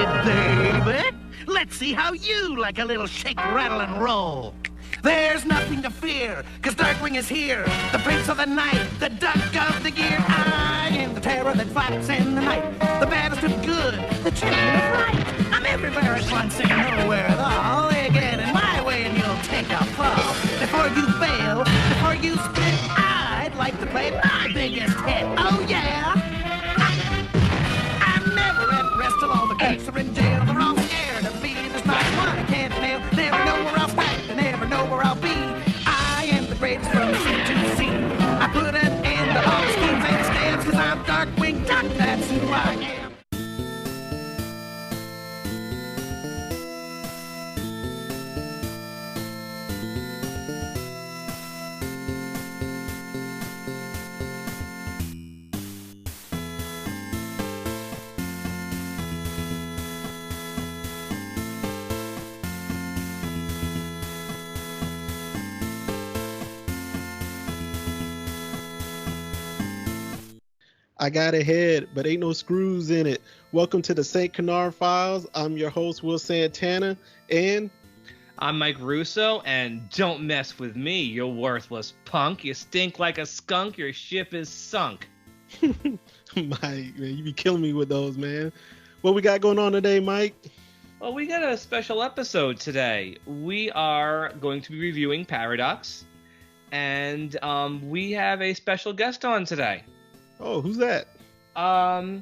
it, baby. Let's see how you like a little shake, rattle, and roll. There's nothing to fear, 'cause Darkwing is here. The prince of the night, the duck of the year. I am the terror that fights in the night. The baddest of good, the champion of right. I'm everywhere at once and nowhere at all. You get in my way and you'll take a fall. Before you fail, before you split, I'd like to play my biggest hit. Oh yeah! I'm never at rest till all the geeks are in jail. They're all scared of me. There's not one I can't nail. Never know where I'll stand. I never know where I'll be. I am the greatest from sea to sea. I put an end to all schemes and scams, 'cause I'm Darkwing Duck. That's who I am. I got a head, but ain't no screws in it. Welcome to the St. Canard Files. I'm your host, Will Santana, and I'm Mike Russo, and don't mess with me, you worthless punk. You stink like a skunk, your ship is sunk. Mike, man, you be killing me with those, man. What we got going on today, Mike? Well, we got a special episode today. We are going to be reviewing Paraducks, and we have a special guest on today. Oh, who's that? I'm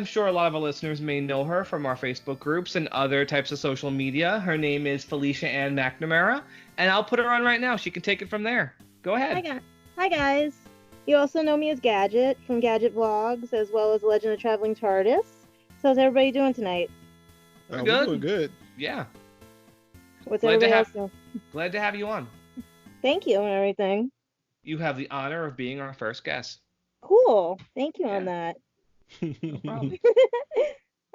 sure a lot of our listeners may know her from our Facebook groups and other types of social media. Her name is Felicia and McNamara, and I'll put her on right now. She can take it from there. Go ahead. Hi, guys. You also know me as Gadget from Gadget Vlogs, as well as Legend of Traveling TARDIS. So how's everybody doing tonight? We're We're doing good. Yeah. What's everybody else doing? Glad to have you on. Thank you and everything. You have the honor of being our first guest. Cool. Thank you on that. No problem.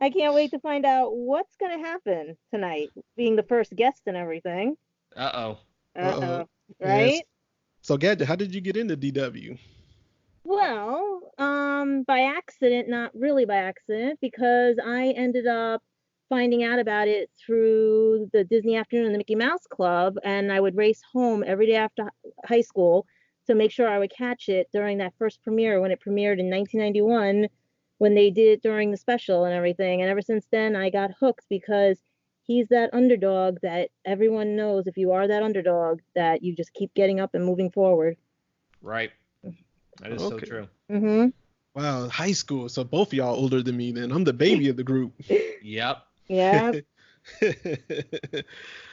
I can't wait to find out what's going to happen tonight, being the first guest and everything. Uh-oh. Right? Yes. So, Gadget, how did you get into DW? Well, by accident, not really by accident, because I ended up finding out about it through the Disney Afternoon and the Mickey Mouse Club, and I would race home every day after high school to make sure I would catch it during that first premiere when it premiered in 1991, when they did it during the special and everything. And ever since then, I got hooked because he's that underdog that everyone knows. If you are that underdog, that you just keep getting up and moving forward. Right. That is so true. Mm-hmm. Wow, high school. So both of y'all older than me then. I'm the baby of the group. Yep. Yeah.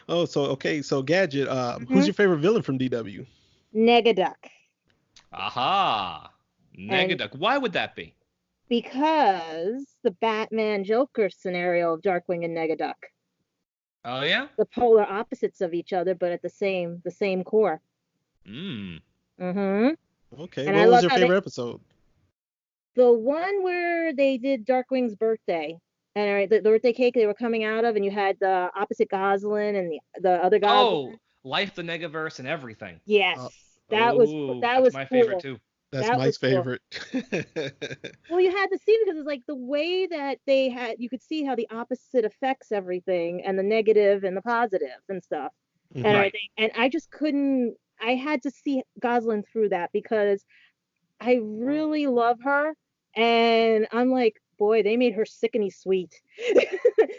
Oh, so Gadget, who's your favorite villain from DW? Negaduck. Aha. Negaduck. Why would that be? Because the Batman Joker scenario of Darkwing and Negaduck. Oh, yeah? The polar opposites of each other, but at the same core. Mm-hmm. Okay. And what was your favorite episode? The one where they did Darkwing's birthday. And the birthday cake they were coming out of, and you had the opposite Goslin and the other Goslin. Oh, Life, the Negaverse, and everything. Yes. That was my cool. favorite, too. That's That my was cool. favorite. Well, you had to see, because it's like the way that they had, you could see how the opposite affects everything, and the negative and the positive and stuff. And Right. everything. And I just couldn't, I had to see Goslin through that, because I really love her. And I'm like, boy, they made her sickeningly sweet.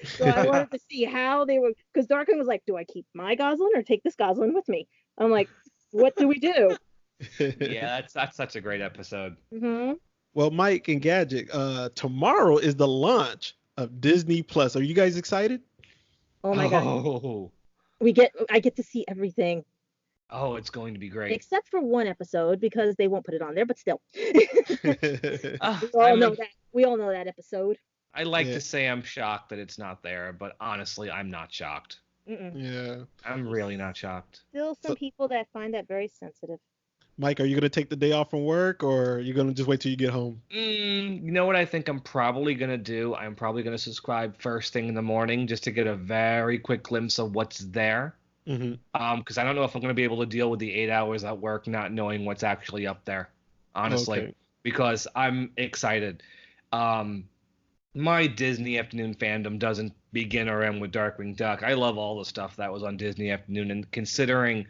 So I wanted to see how they were, because Darkwing was like, do I keep my Goslin or take this Goslin with me? I'm like, what do we do? Yeah, that's such a great episode. Mm-hmm. Well, Mike and Gadget, tomorrow is the launch of Disney Plus. Are you guys excited? Oh my God. Oh. I get to see everything. Oh, it's going to be great. Except for one episode, because they won't put it on there, but still. Ah, We all know that episode. I like to say I'm shocked that it's not there, but honestly, I'm not shocked. Mm-mm. Yeah. I'm really not shocked. Still some people that find that very sensitive. Mike, are you going to take the day off from work, or are you going to just wait till you get home? You know what I think I'm probably going to do? I'm probably going to subscribe first thing in the morning just to get a very quick glimpse of what's there. Mm-hmm. Because I don't know if I'm going to be able to deal with the 8 hours at work not knowing what's actually up there, honestly. Okay. Because I'm excited. My Disney Afternoon fandom doesn't begin or end with Darkwing Duck. I love all the stuff that was on Disney Afternoon, and considering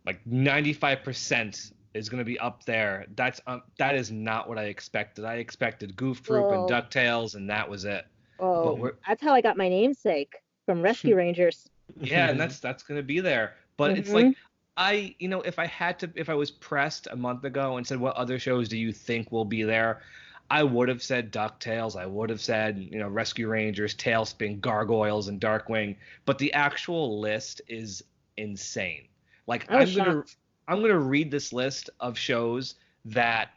like 95% is going to be up there, that is not what I expected. I expected Goof Troop and Well, DuckTales, and that was it. But oh, we're that's how I got my namesake from Rescue Rangers. yeah, and that's going to be there. But it's Hmm. like if I was pressed a month ago and said what other shows do you think will be there, I would have said DuckTales. I would have said, Rescue Rangers, Tailspin, Gargoyles, and Darkwing. But the actual list is insane. Like I was shocked. I'm gonna read this list of shows that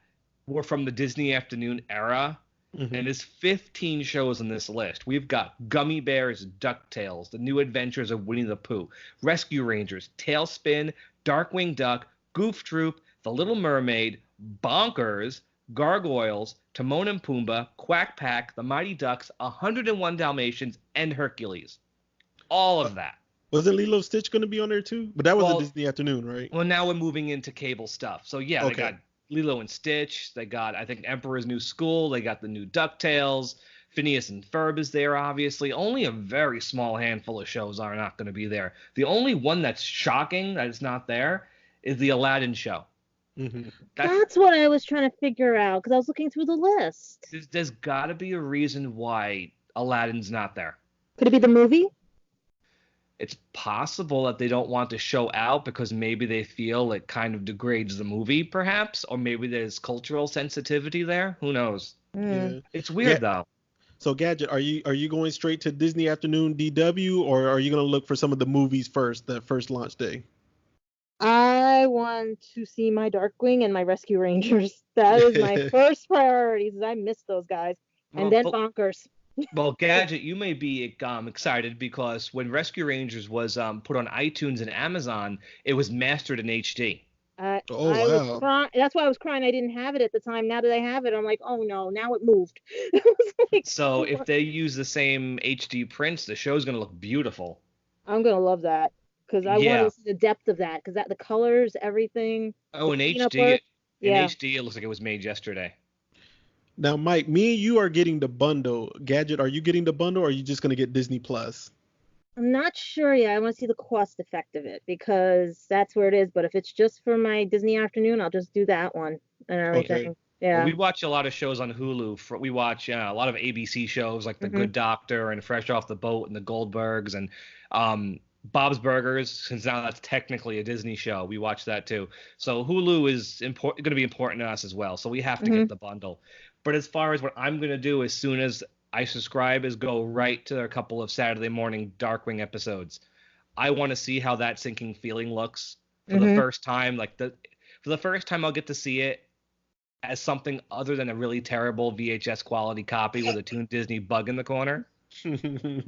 were from the Disney Afternoon era, and Mhm. there's 15 shows on this list. We've got Gummy Bears, DuckTales, The New Adventures of Winnie the Pooh, Rescue Rangers, Tailspin, Darkwing Duck, Goof Troop, The Little Mermaid, Bonkers, Gargoyles, Timon and Pumbaa, Quack Pack, The Mighty Ducks, 101 Dalmatians, and Hercules. All of that. Wasn't Lilo Stitch going to be on there too? But that was a Well, Disney Afternoon, right? well, now we're moving into cable stuff. So yeah, they Okay. got Lilo and Stitch. They got, I think, Emperor's New School. They got the new DuckTales. Phineas and Ferb is there, obviously. Only a very small handful of shows are not going to be there. The only one that's shocking that it's not there is the Aladdin show. Hmm. That's That's what I was trying to figure out because I was looking through the list. there's got to be a reason why Aladdin's not there. Could it be the movie? It's possible that they don't want to show out because maybe they feel it kind of degrades the movie, perhaps, or maybe there's cultural sensitivity there. Who knows? Hmm. Yeah. It's weird though. So Gadget, are you going straight to Disney Afternoon DW, or are you going to look for some of the movies first, the first launch day? I want to see my Darkwing and my Rescue Rangers. That is my first priority because I miss those guys. And then Well, Bonkers. well, Gadget, you may be excited because when Rescue Rangers was put on iTunes and Amazon, it was mastered in HD. Oh I was wow. crying. That's why I was crying. I didn't have it at the time. Now that I have it, I'm like, oh no, now it moved. It was like, So if they use the same HD prints, the show's gonna look beautiful. I'm gonna love that because I want Yeah. to see the depth of that because the colors, everything, Oh, the in cleanup HD, work. Yeah. it looks like it was made yesterday. Now, Mike, me and you are getting the bundle. Gadget, are you getting the bundle, or are you just going to get Disney Plus? I'm not sure yet. I want to see the cost effect of it because that's where it is. But if it's just for my Disney afternoon, I'll just do that one and Okay. everything. Well, Yeah. we watch a lot of shows on Hulu. We watch a lot of ABC shows like The Hmm. Good Doctor and Fresh Off the Boat and The Goldbergs and Bob's Burgers. Since now that's technically a Disney show, we watch that too. So Hulu is going to be important to us as well. So we have to Hmm. get the bundle. But as far as what I'm going to do as soon as I subscribe is go right to a couple of Saturday morning Darkwing episodes. I want to see how that sinking feeling looks for the Hmm. first time. For the first time, I'll get to see it as something other than a really terrible VHS quality copy with a Toon Disney bug in the corner. I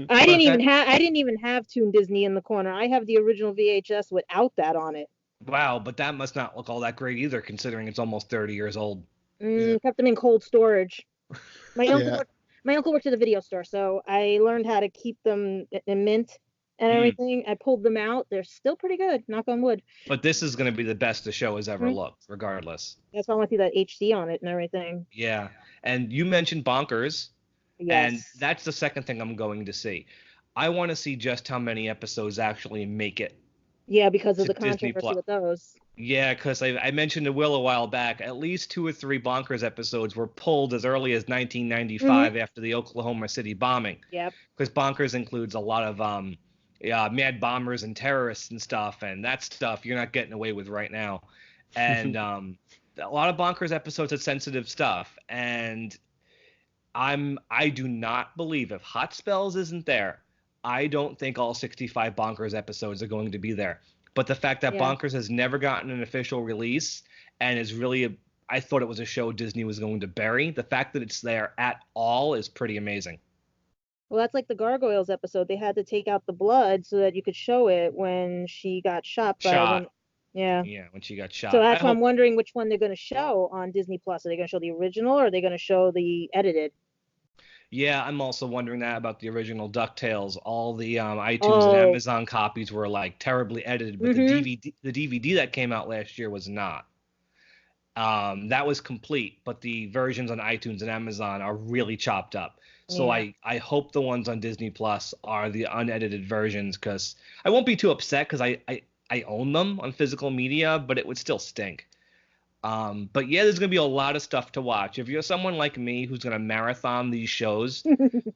But didn't even have Toon Disney in the corner. I have the original VHS without that on it. wow, but that must not look all that great either, considering it's almost 30 years old. Yeah. Kept them in cold storage. My uncle Yeah. worked, my uncle worked at a video store, so I learned how to keep them in mint and Mm. everything. I pulled them out. They're still pretty good, knock on wood. But this is going to be the best the show has ever Mhm. looked, regardless. That's why I want to see that HD on it and everything. Yeah, and you mentioned Bonkers, and Yes. that's the second thing I'm going to see. I want to see just how many episodes actually make it Yeah, because of to the Disney controversy Plus. with those. Yeah, because I mentioned to Will a while back, at least 2 or 3 Bonkers episodes were pulled as early as 1995 after the Oklahoma City bombing. Yep. Because Bonkers includes a lot of mad bombers and terrorists and stuff, and that stuff you're not getting away with right now. And a lot of Bonkers episodes had sensitive stuff, and I do not believe if Hot Spells isn't there, I don't think all 65 Bonkers episodes are going to be there. But the fact that Yeah. Bonkers has never gotten an official release and is really I thought it was a show Disney was going to bury. The fact that it's there at all is pretty amazing. Well, that's like the Gargoyles episode. They had to take out the blood so that you could show it when she got shot by Shot. one. Yeah. Yeah, when she got shot. So I that's why I'm hope, wondering which one they're going to show on Disney Plus. Are they going to show the original or are they going to show the edited? yeah, I'm also wondering that about the original DuckTales. All the iTunes Oh. and Amazon copies were like terribly edited, but Mhm. the DVD that came out last year was not. That was complete, but the versions on iTunes and Amazon are really chopped up. So Yeah. I hope the ones on Disney Plus are the unedited versions, because I won't be too upset because I own them on physical media, but it would still stink. But yeah, there's gonna be a lot of stuff to watch. If you're someone like me who's gonna marathon these shows,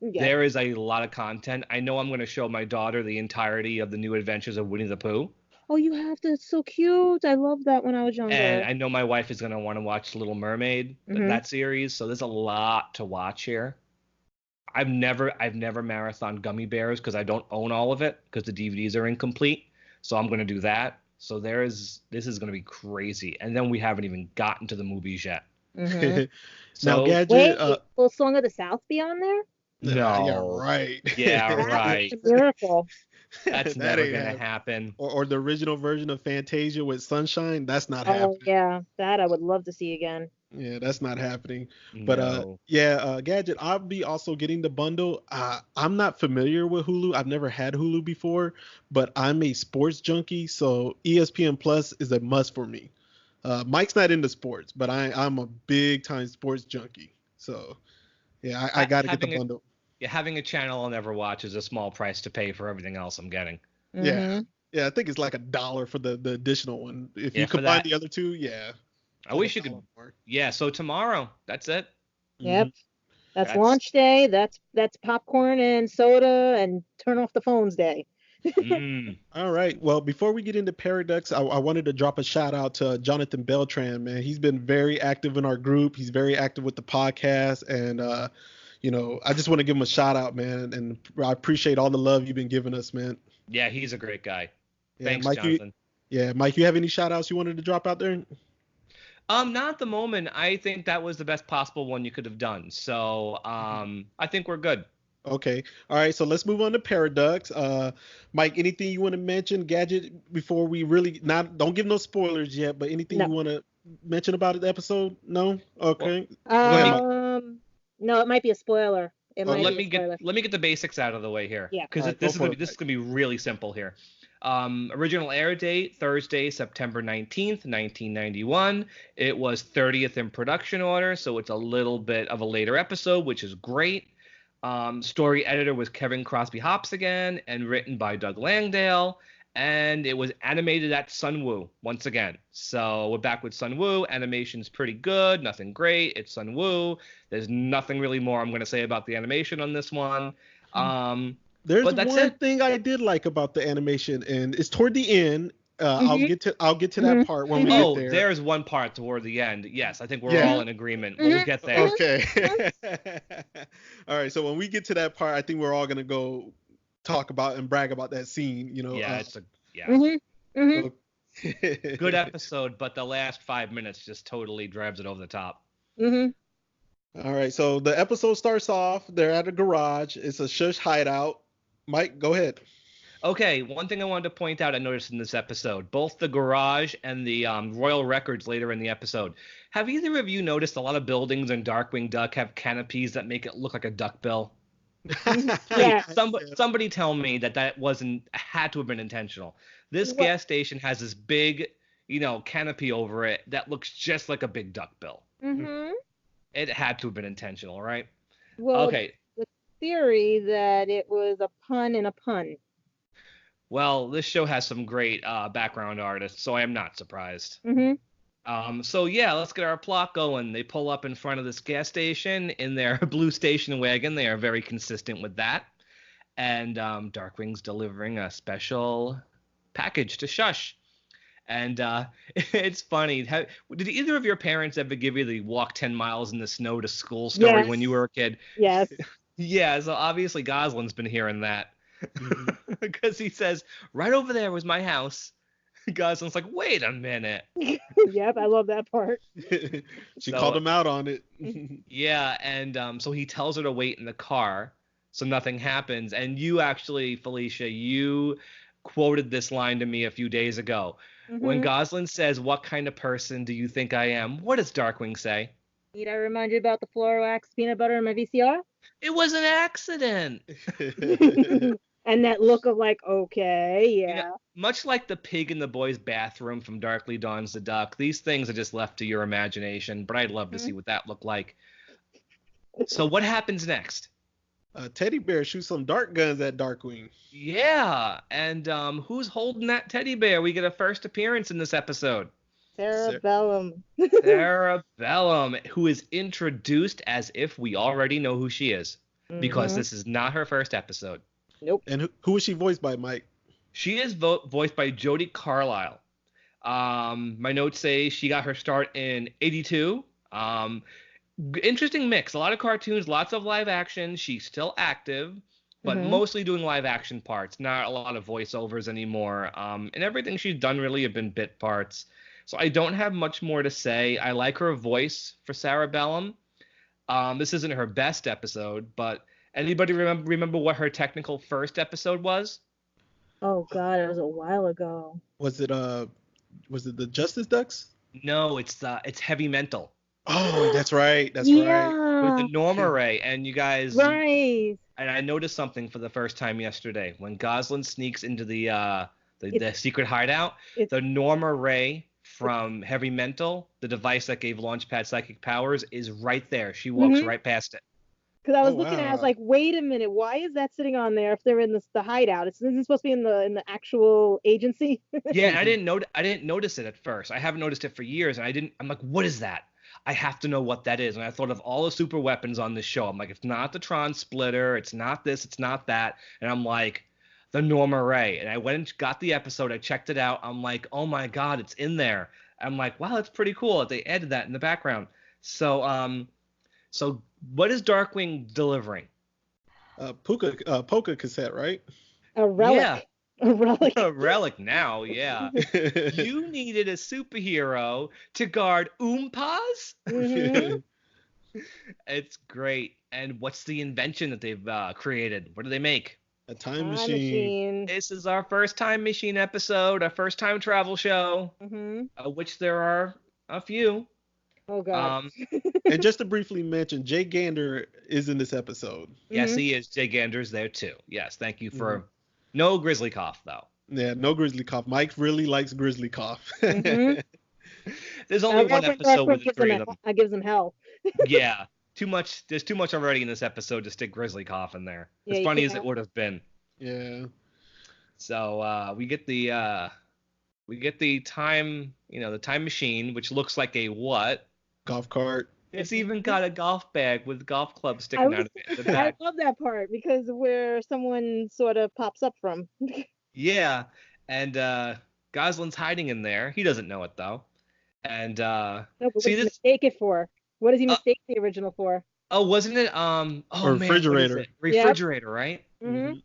Yeah. there is a lot of content. I know I'm gonna show my daughter the entirety of the New Adventures of Winnie the Pooh. Oh, you have to. It's so cute. I loved that when I was And younger. I know my wife is going to want to watch Little Mermaid, Mhm. that series. So there's a lot to watch here. I've never marathon Gummy Bears because I don't own all of it because the DVDs are incomplete. So I'm going to do that. So this is going to be crazy. And then we haven't even gotten to the movies yet. Mhm. Now, So Gadget. Wait, will Song of the South be on there? Yeah, no. right. Yeah, That's right. a miracle. That's That never ain't going to happening. happen. Or the original version of Fantasia with Sunshine. That's not Oh happening. yeah, that I would love to see again. Yeah, that's not happening. But No. Gadget, I'll be also getting the bundle. I'm not familiar with Hulu. I've never had Hulu before, but I'm a sports junkie, so ESPN Plus is a must for me. Mike's not into sports, but I'm a big time sports junkie. So yeah, I got to get the Having a bundle. Yeah, having a channel I'll never watch is a small price to pay for everything else I'm getting. Yeah. Mhm. Yeah, I think it's like $1 for the additional one. If Yeah, you for combine that. the other two, yeah. I wish like you $1 could. more. Yeah, so tomorrow, that's it. Yep. That's That's- launch day. That's popcorn and soda and turn off the phones day. Mm. All right. Well, before we get into Paraducks, I wanted to drop a shout out to Jonathan Beltran, man. He's been very active in our group. He's very active with the podcast. And, I just want to give him a shout out, man. And I appreciate all the love you've been giving us, man. Yeah, he's a great guy. Yeah, Thanks, Mike, Jonathan. Mike, you have any shout outs you wanted to drop out there? Not at the moment. I think that was the best possible one you could have done. So, I think we're good. Okay. All right. So let's move on to Paraducks. Mike, anything you want to mention, Gadget, before we really don't give no spoilers yet, but anything No. you want to mention about the episode? No? Okay. No, it might be a spoiler. It Well, might let be a me spoiler. get the basics out of the way here. Yeah. Because All right, this go for is it. gonna be really simple here. Original air date Thursday, September 19th, 1991. It was 30th in production order, so it's a little bit of a later episode, which is great. Story editor was Kevin Crosby Hops again, and written by Doug Langdale. And it was animated at Sunwoo once again. So we're back with Sunwoo. Animation's pretty good, nothing great. It's Sunwoo. There's nothing really more I'm going to say about the animation on this one. There's but that's one it. thing I did like about the animation, and it's toward the end. I'll Mhm. get to that part when we Oh, get there. there's one part toward the end. Yes, I think we're Yeah. all in agreement. We'll get there. Okay. All right. So when we get to that part, I think we're all gonna go talk about and brag about that scene. Yeah, Mhm. Mhm. good episode, but the last 5 minutes just totally drives it over the top. Mhm. All right. So the episode starts off. They're at a garage. It's a shush hideout. Mike, go ahead. Okay, one thing I wanted to point out I noticed in this episode, both the garage and the Royal Records later in the episode. Have either of you noticed a lot of buildings in Darkwing Duck have canopies that make it look like a duck bill? Yeah. Somebody tell me that had to have been intentional. This What- gas station has this big, canopy over it that looks just like a big duck bill. Mhm. It had to have been intentional, right? Well, Okay. the theory that it was a pun in a pun. Well, this show has some great background artists, so I am not surprised. Mhm. So yeah, let's get our plot going. They pull up in front of this gas station in their blue station wagon. They are very consistent with that. And Darkwing's delivering a special package to Shush. And it's funny. Did either of your parents ever give you the walk 10 miles in the snow to school story Yes. when you were a kid? Yes. Yeah, so obviously Goslin's been hearing that. Because he says, right over there was my house. Goslin's like, wait a minute. Yep, I love that part. She So- called him out on it. Yeah, and so he tells her to wait in the car so nothing happens. And you actually, Felicia, you quoted this line to me a few days ago. When Mhm. Goslin says, what kind of person do you think I am? What does Darkwing say? Need I remind you about the Florox peanut butter in my VCR? It was an accident. And that look of like, okay, You yeah. know, much like the pig in the boys' bathroom from Darkly Dawns the Duck, these things are just left to your imagination, but I'd love to see what that looked like. So what happens next? Teddy Bear shoots some dart guns at Darkwing. Yeah, and who's holding that teddy bear? We get a first appearance in this episode. Cerebellum. Cerebellum, who is introduced as if we already know who she is, because this is not her first episode. Nope. And who is she voiced by, Mike? She is voiced by Jodie Carlisle. My notes say she got her start in '82. Interesting mix. A lot of cartoons, lots of live action. She's still active, but mostly doing live action parts. Not a lot of voiceovers anymore. And everything she's done really have been bit parts. So I don't have much more to say. I like her voice for Cerebellum. This isn't her best episode, but anybody remember what her technical first episode was? Oh God, it was a while ago. Was it the Justice Ducks? No, it's Heavy Mental. Oh, that's right. That's yeah. right. With the Norma Ray, and you guys. Right. And I noticed something for the first time yesterday when Goslin sneaks into the secret hideout. The Norma Ray from Heavy Mental, the device that gave Launchpad psychic powers, is right there. She walks right past it. Because I was looking at it, I was like, wait a minute, why is that sitting on there if they're in the hideout? Isn't it supposed to be in the actual agency? Yeah, and I didn't notice it at first. I haven't noticed it for years, and I'm like, what is that? I have to know what that is. And I thought of all the super weapons on this show. I'm like, it's not the Tron Splitter, it's not this, it's not that. And I'm like, the Norma Ray. And I went and got the episode, I checked it out. I'm like, oh my God, it's in there. I'm like, wow, that's pretty cool that they added that in the background. So what is Darkwing delivering? Polka cassette, right? A relic. Yeah. A relic. A relic now, yeah. You needed a superhero to guard Oompas? It's great. And what's the invention that they've created? What do they make? A time machine. This is our first time machine episode, our first time travel show, which there are a few. Oh, God. And just to briefly mention, Jay Gander is in this episode. Yes, he is. Jay Gander's there, too. Yes, thank you for... No Grizzly Cough, though. Yeah, no Grizzly Cough. Mike really likes Grizzly Cough. There's only one episode with the three of them. I gives him hell. Yeah, too much. There's too much already in this episode to stick Grizzly Cough in there. As funny as it would have been. Yeah. So we get the time, the time machine, which looks like a what? Golf cart. It's even got a golf bag with golf clubs sticking out of it. I love that part because where someone sort of pops up from. Yeah, and Goslin's hiding in there. He doesn't know it though. And no, but what does he mistake it for? What does he mistake the original for? Oh, wasn't it? Refrigerator. Man, Refrigerator, right? That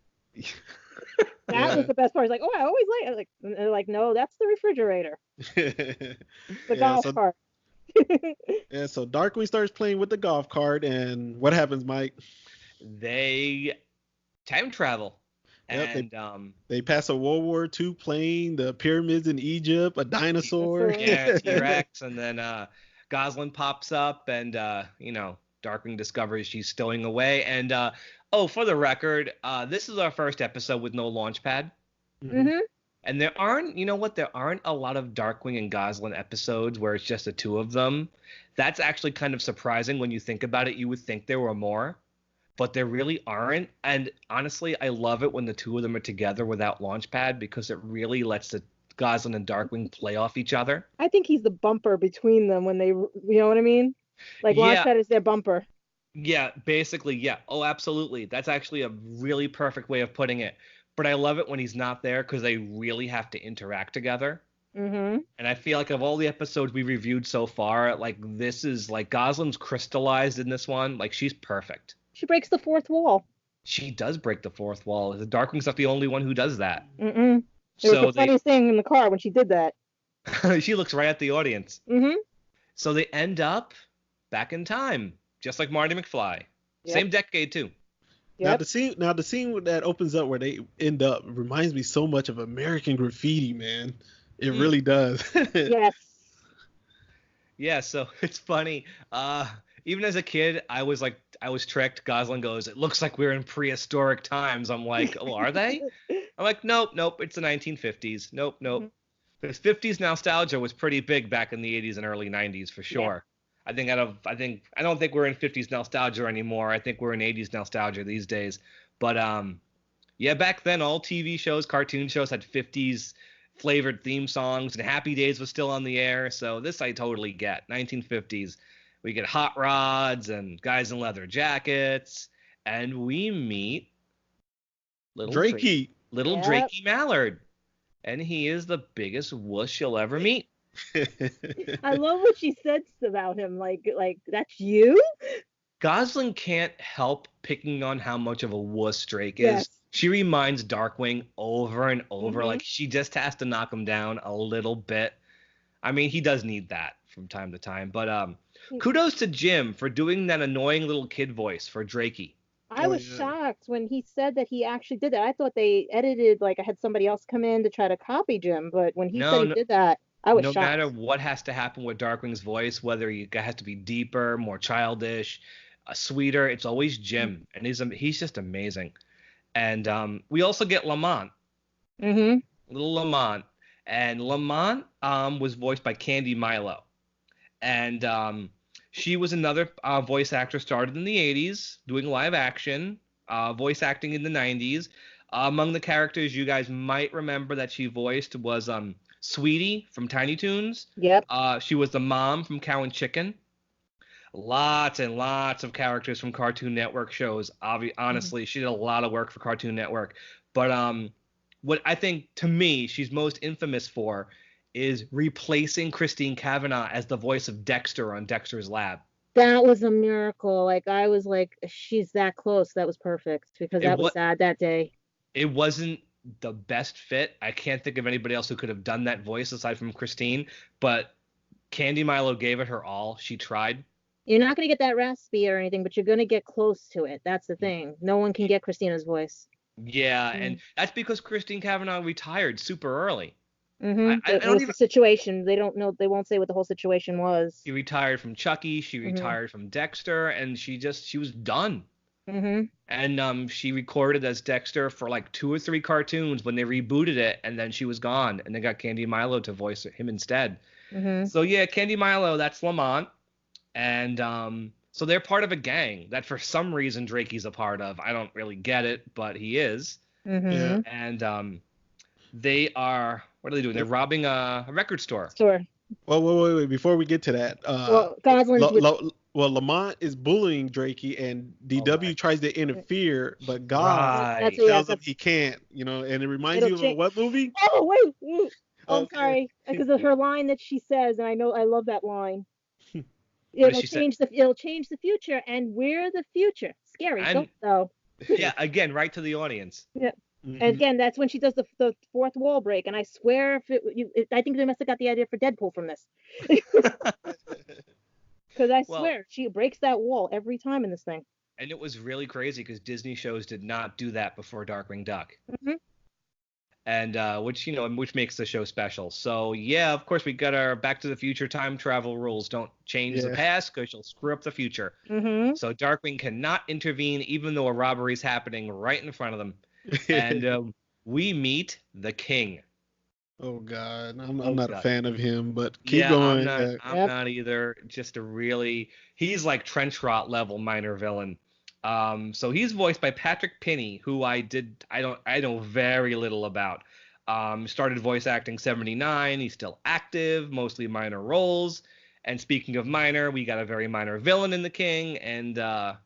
was the best part. He's like, oh, I always like. And they're like, no, that's the refrigerator. The golf cart. Yeah, so Darkwing starts playing with the golf cart, and what happens, Mike? They time travel. Yep, and they pass a World War II plane, the pyramids in Egypt, a dinosaur. Yeah, T-Rex, and then Goslin pops up, and Darkwing discovers she's stowing away. And for the record, this is our first episode with no launch pad. And there aren't a lot of Darkwing and Goslin episodes where it's just the two of them. That's actually kind of surprising when you think about it. You would think there were more, but there really aren't. And honestly, I love it when the two of them are together without Launchpad because it really lets the Goslin and Darkwing play off each other. I think he's the bumper between them when they, you know what I mean? Like Launchpad is their bumper. Yeah, basically, yeah. Oh, absolutely. That's actually a really perfect way of putting it. But I love it when he's not there because they really have to interact together. And I feel like of all the episodes we reviewed so far, like this is like Goslin's crystallized in this one. Like she's perfect. She breaks the fourth wall. She does break the fourth wall. The Darkwing's not the only one who does that. It was the funniest thing in the car when she did that. She looks right at the audience. So they end up back in time, just like Marty McFly. Same decade too. Now the scene that opens up where they end up reminds me so much of American Graffiti, man. It really does. Yes. Yeah, so it's funny. Even as a kid, I was like, I was tricked. Gosling goes, it looks like we're in prehistoric times. I'm like, oh, are they? I'm like, nope, it's the 1950s. Nope. Because 50s nostalgia was pretty big back in the 80s and early 90s for sure. Yeah. I don't think we're in 50s nostalgia anymore. I think we're in 80s nostalgia these days. But yeah, back then all TV shows, cartoon shows had 50s flavored theme songs, and Happy Days was still on the air. So this I totally get. 1950s. We get hot rods and guys in leather jackets, and we meet little Drakey. Drakey Mallard. And he is the biggest wuss you'll ever meet. I love what she says about him. Like that's you? Gosling can't help picking on how much of a wuss Drake is. Yes. She reminds Darkwing over and over. Like, she just has to knock him down a little bit. I mean, he does need that from time to time. But kudos to Jim for doing that annoying little kid voice for Drakey. I was shocked when he said that he actually did that. I thought they edited, like I had somebody else come in to try to copy Jim, but when he said he did that, I was shocked. No matter what has to happen with Darkwing's voice, whether it has to be deeper, more childish, sweeter, it's always Jim, and he's just amazing. And we also get Lamont, little Lamont, and Lamont was voiced by Candy Milo, and she was another voice actor, started in the 80s, doing live action, voice acting in the 90s. Among the characters you guys might remember that she voiced was Sweetie from Tiny Toons. Yep. She was the mom from Cow and Chicken. Lots and lots of characters from Cartoon Network shows. Honestly, she did a lot of work for Cartoon Network. But what I think, to me, she's most infamous for is replacing Christine Cavanaugh as the voice of Dexter on Dexter's Lab. That was a miracle. Like, I was like, she's that close. That was perfect, because that was sad that day. It wasn't the best fit. I can't think of anybody else who could have done that voice aside from Christine, but Candy Milo gave it her all. She tried. You're not going to get that raspy or anything, but you're going to get close to it. That's the thing. No one can get Christina's voice. Yeah, and that's because Christine Cavanaugh retired super early. It was the situation. They don't know. They won't say what the whole situation was. She retired from Chucky. She retired from Dexter, and she was done. And she recorded as Dexter for like 2 or 3 cartoons when they rebooted it, and then she was gone, and they got Candy Milo to voice him instead. So yeah, Candy Milo, that's Lamont, and so they're part of a gang that for some reason Drakey's a part of. I don't really get it, but he is. And they are, what are they doing? They're robbing a record store. Well, wait. Before we get to that, Lamont is bullying Drakey, and DW tries to interfere, but God tells him he can't, and it reminds you of what movie? Oh, wait. I'm sorry, because of her line that she says, and I love that line. It'll change the future, and we're the future. Scary, don't know. Yeah, again, right to the audience. Yeah. And again, that's when she does the fourth wall break, and I swear, I think they must have got the idea for Deadpool from this, because I swear she breaks that wall every time in this thing. And it was really crazy because Disney shows did not do that before Darkwing Duck, and which makes the show special. So yeah, of course we got our Back to the Future time travel rules. Don't change the past because you'll screw up the future. So Darkwing cannot intervene even though a robbery is happening right in front of them. And we meet the king. Oh God, I'm not a fan of him, but keep going. I'm not either. Just he's like trench rot level minor villain. So he's voiced by Patrick Pinney, who I know very little about. Started voice acting 79. He's still active, mostly minor roles. And speaking of minor, we got a very minor villain in the king, and I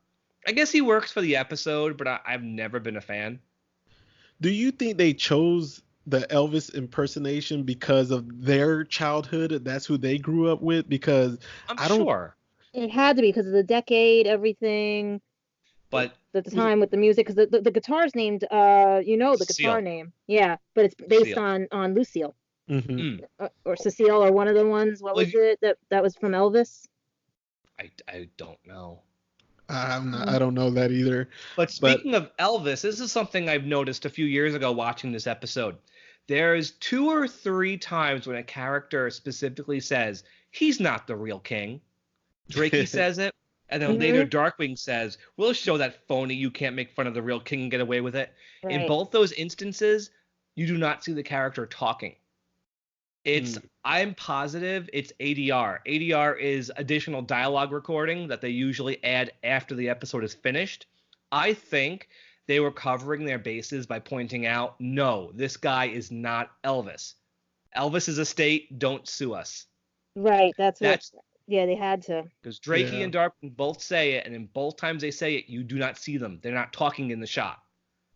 guess he works for the episode, but I've never been a fan. Do you think they chose the Elvis impersonation because of their childhood? That's who they grew up with? Because I'm sure it had to be because of the decade, everything. But at the time with the music, because the guitar's named, the guitar name. Yeah, but it's based on Lucille or Cecile or one of the ones. What was it that was from Elvis? I don't know. I don't know that either. But speaking of Elvis, this is something I've noticed a few years ago watching this episode. There's 2 or 3 times when a character specifically says, he's not the real king. Drakey says it. And then later Darkwing says, we'll show that phony you can't make fun of the real king and get away with it. Right. In both those instances, you do not see the character talking. I'm positive it's ADR. ADR is additional dialogue recording that they usually add after the episode is finished. I think they were covering their bases by pointing out, no, this guy is not Elvis. Elvis is a state, don't sue us. Right, that's yeah, they had to. Because Drakey and Darkwing both say it, and in both times they say it, you do not see them. They're not talking in the shot.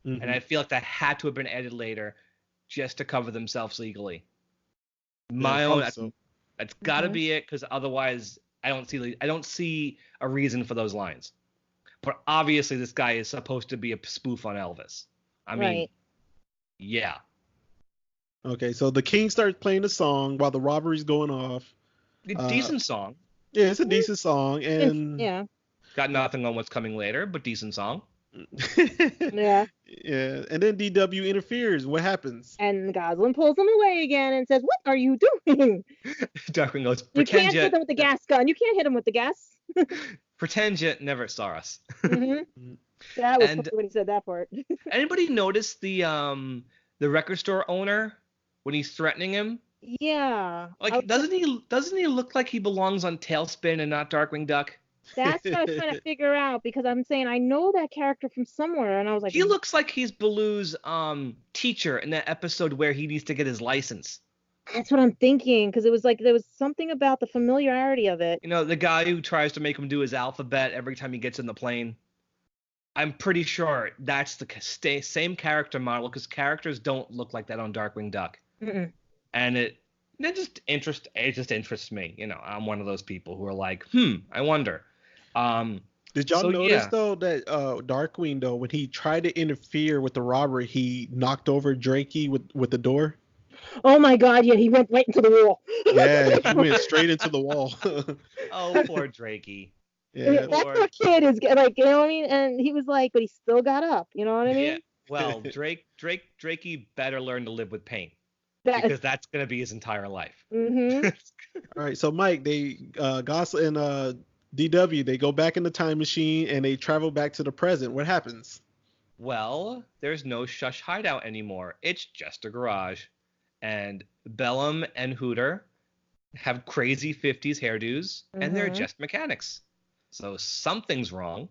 And I feel like that had to have been added later just to cover themselves legally. That's got to be it, because otherwise I don't see a reason for those lines. But obviously this guy is supposed to be a spoof on Elvis. I mean, yeah. Okay, so the king starts playing the song while the robbery's going off. Decent song. Yeah, it's a decent song, and got nothing on what's coming later, but decent song. Yeah. Yeah, and then DW interferes. What happens? And Goslin pulls him away again and says, "What are you doing?" Darkwing goes, "You can't hit him with the gas gun. You can't hit him with the gas." Pretend you never saw us. That was when he said that part. Anybody notice the record store owner when he's threatening him? Yeah. Like, doesn't he look like he belongs on Tailspin and not Darkwing Duck? That's what I was trying to figure out, because I'm saying I know that character from somewhere, and I was like, he looks like he's Baloo's teacher in that episode where he needs to get his license. That's what I'm thinking, because it was like there was something about the familiarity of it. You know, the guy who tries to make him do his alphabet every time he gets in the plane. I'm pretty sure that's the same character model, because characters don't look like that on Darkwing Duck. And it just interests me. You know, I'm one of those people who are like, I wonder. Did y'all notice though that Darkwing, though, when he tried to interfere with the robbery, he knocked over Drakey with the door? Oh my God! Yeah, he went right into the wall. Yeah, he went straight into the wall. Oh, poor Drakey. Yeah, that poor kid is like, you know what I mean? And he was like, but he still got up. You know what I mean? Yeah. Well, Drakey better learn to live with pain, because that's gonna be his entire life. All right, so Mike, Goslin and DW, they go back in the time machine and they travel back to the present. What happens? Well, there's no Shush hideout anymore. It's just a garage. And Bellum and Hooter have crazy 50s hairdos, and they're just mechanics. So something's wrong.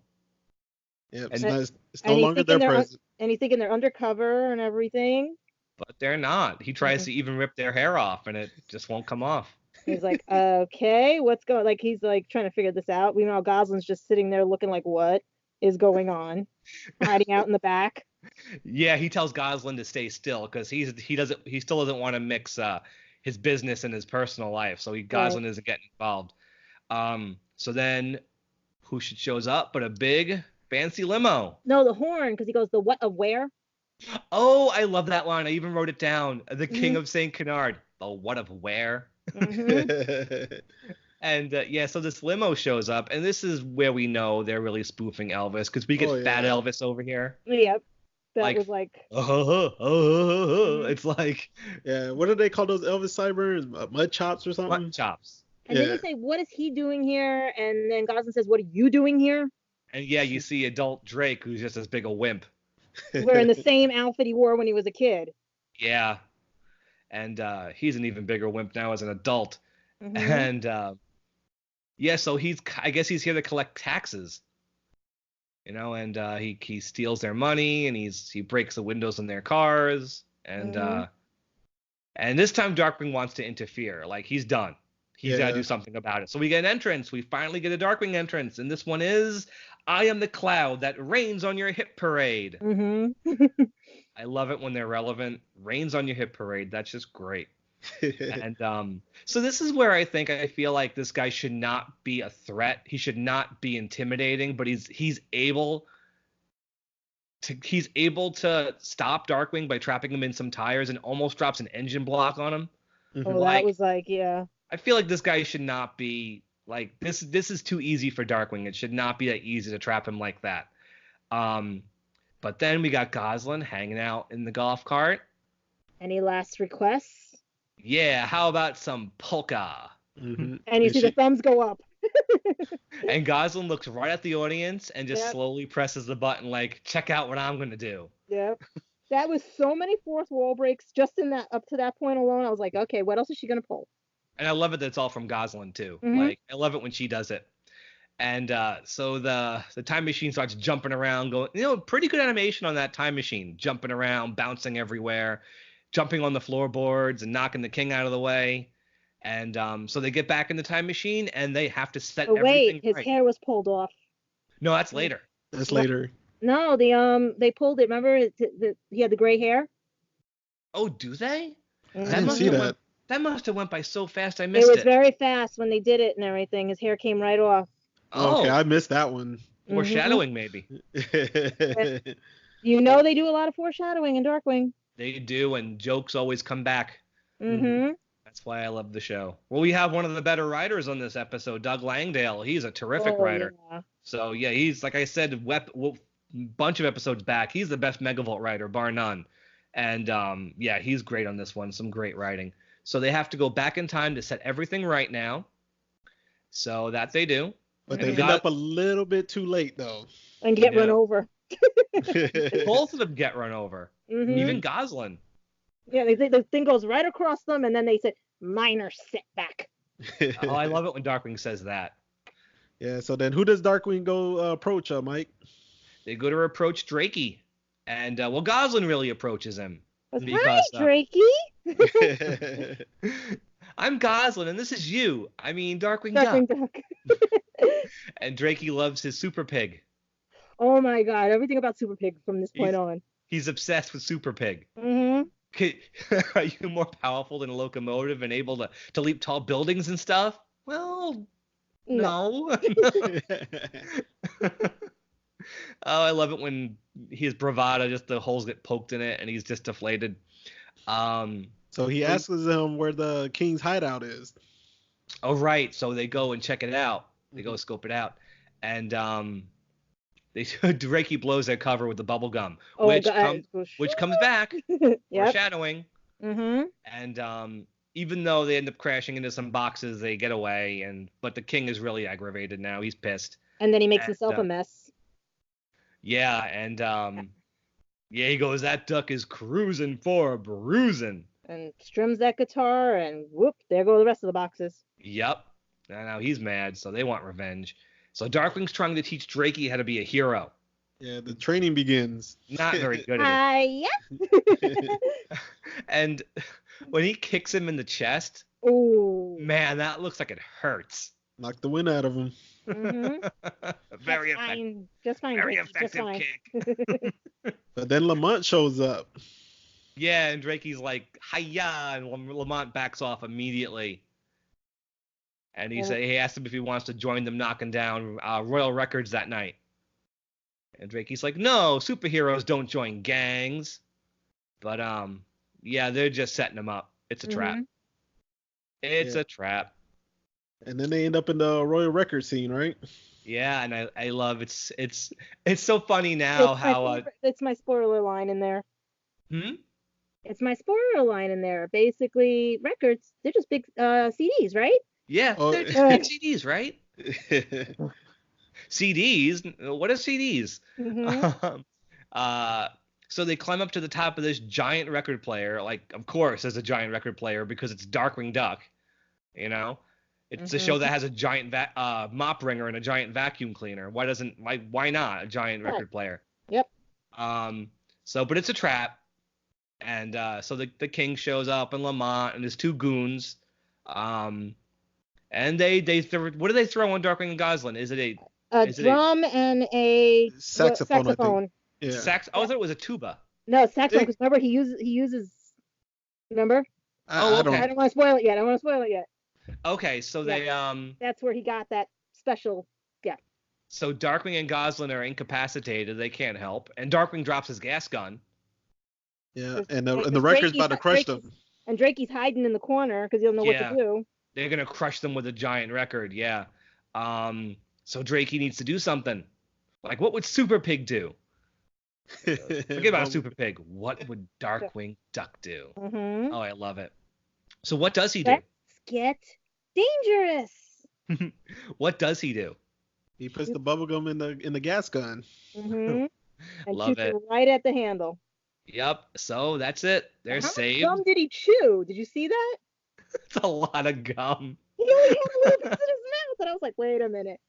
Yeah, it's no longer their present. And he's thinking they're undercover and everything. But they're not. He tries to even rip their hair off, and it just won't come off. He's like, okay, what's going? Like, he's like trying to figure this out. Meanwhile, Goslin's just sitting there looking like, what is going on? Hiding out in the back. Yeah, he tells Goslin to stay still, because he still doesn't want to mix his business and his personal life. So Goslin isn't getting involved. So then who shows up but a big fancy limo? No, the horn, because he goes, the what of where? Oh, I love that line. I even wrote it down. The King of St. Canard. The what of where? And so this limo shows up, and this is where we know they're really spoofing Elvis, because we get fat Elvis over here. Yep. That was like. It's like. Yeah, what do they call those Elvis sideburns? Mud chops or something? Mud chops. And then you say, what is he doing here? And then Goslin says, what are you doing here? And you see adult Drake, who's just as big a wimp. Wearing the same outfit he wore when he was a kid. Yeah. And he's an even bigger wimp now as an adult. And so I guess he's here to collect taxes. You know, and he steals their money, and he breaks the windows on their cars, and this time Darkwing wants to interfere. Like, he's done. He's got to do something about it. So we get an entrance. We finally get a Darkwing entrance, and this one is, I am the cloud that rains on your hit parade. I love it when they're relevant. Rains on your hit parade. That's just great. And so this is where I feel like this guy should not be a threat. He should not be intimidating, but he's able to stop Darkwing by trapping him in some tires and almost drops an engine block on him. Oh, that was like, yeah. I feel like this guy should not be like this. This is too easy for Darkwing. It should not be that easy to trap him like that. But then we got Goslin hanging out in the golf cart. Any last requests? Yeah, how about some polka? And you see the thumbs go up. And Gosling looks right at the audience and just Yep. slowly presses the button like, check out what I'm going to do. Yep. That was so many fourth wall breaks just in that up to that point alone. I was like, okay, what else is she gonna pull? And I love it that it's all from Gosling too. Mhm. Like, I love it when she does it. And so the time machine starts jumping around, going, pretty good animation on that time machine, jumping around, bouncing everywhere, jumping on the floorboards and knocking the king out of the way. And so they get back in the time machine and they have to set But everything wait, his right. hair was pulled off. No, that's later. That's later. No, they pulled it. Remember, he had the gray hair. Oh, do they? Mhm. I didn't see that. That must have went by so fast I It missed was it. very fast when they did it and everything. His hair came right off. Oh, Okay, I missed that one. foreshadowing maybe. You know they do a lot of foreshadowing in Darkwing. They do, and jokes always come back. Mm-hmm. That's why I love the show. Well, we have one of the better writers on this episode, Doug Langdale. He's a terrific writer. Yeah. So, yeah, he's, like I said, bunch of episodes back, he's the best Megavolt writer, bar none. And, yeah, he's great on this one. Some great writing. So they have to go back in time to set everything right now. So that they do. But And they end up a little bit too late, though. And get Yeah. run over. Both of them get run over. Mm-hmm. Even Gosling. Yeah, the thing goes right across them, and then they say, minor setback. Oh, I love it when Darkwing says that. Yeah, so then who does Darkwing go approach, Mike? They go to approach Drakey. And, well, Gosling really approaches him. That's Because, right, Drakey. I'm Gosling, and this is you. I mean, Darkwing Duck. Darkwing Duck. And Drakey loves his Super Pig. Oh my God, everything about Super Pig from this point on. He's obsessed with Super Pig. Mm-hmm. Are you more powerful than a locomotive and able to leap tall buildings and stuff? Well, no. Oh, I love it when his bravado, just the holes get poked in it and he's just deflated. So he asks him where the king's hideout is. Oh, right. So they go and check it out. They go scope it out. And Drakey blows their cover with the bubble gum, which comes back, Yep. foreshadowing. Mm-hmm. And even though they end up crashing into some boxes, they get away. But the king is really aggravated now. He's pissed. And then he makes himself a mess. Yeah, and he goes, that duck is cruising for a bruising. And strums that guitar, and whoop, there go the rest of the boxes. Yep. And now he's mad, so they want revenge. So Darkwing's trying to teach Drakey how to be a hero. Yeah, the training begins. Not very good at it. Yeah. And when he kicks him in the chest, Ooh. man, that looks like it hurts. Knock the wind out of him. Mm-hmm. Very effective. Just fine. Very Drakey, just effective fine. kick. But then Lamont shows up. Yeah, and Drakey's like, hiya, and Lamont backs off immediately. And he asks him if he wants to join them knocking down Royal Records that night. And Drakey's like, no, superheroes don't join gangs. But, yeah, they're just setting him up. It's a trap. It's a trap. And then they end up in the Royal Record scene, right? Yeah, and I love it's so funny now it's my spoiler line in there. Hmm? It's my spoiler line in there. Basically, records, they're just big CDs, right? Yeah, they're just big CDs, right? CDs? What are CDs? Mm-hmm. So they climb up to the top of this giant record player. Like, of course, there's a giant record player because it's Darkwing Duck. You know, it's a show that has a giant mop wringer and a giant vacuum cleaner. Why not a giant record player? Yep. But it's a trap. And so the king shows up and Lamont and his two goons. And they what do they throw on Darkwing and Gosling? Is it a drum and a saxophone? I think. Yeah. I thought it was a tuba. No, saxophone. Because remember he uses. Remember? I okay. I don't want to spoil it yet. Okay, so they That's where he got that special. Yeah. So Darkwing and Gosling are incapacitated; they can't help, and Darkwing drops his gas gun. Yeah, and the record's about to crush them. And Drakey's hiding in the corner because he don't know what to do. They're gonna crush them with a giant record. Yeah. So Drakey needs to do something. Like, what would Super Pig do? Forget about Super Pig. What would Darkwing Duck do? Mm-hmm. Oh, I love it. So what does he do? Let's get dangerous. What does he do? He puts the bubble gum in the gas gun. Mm-hmm. And Love shoots it. it right at the handle. Yep. So that's it. They're How much saved. gum did he chew? Did you see that? It's a lot of gum. He only had a little piece in his mouth, and I was like, wait a minute.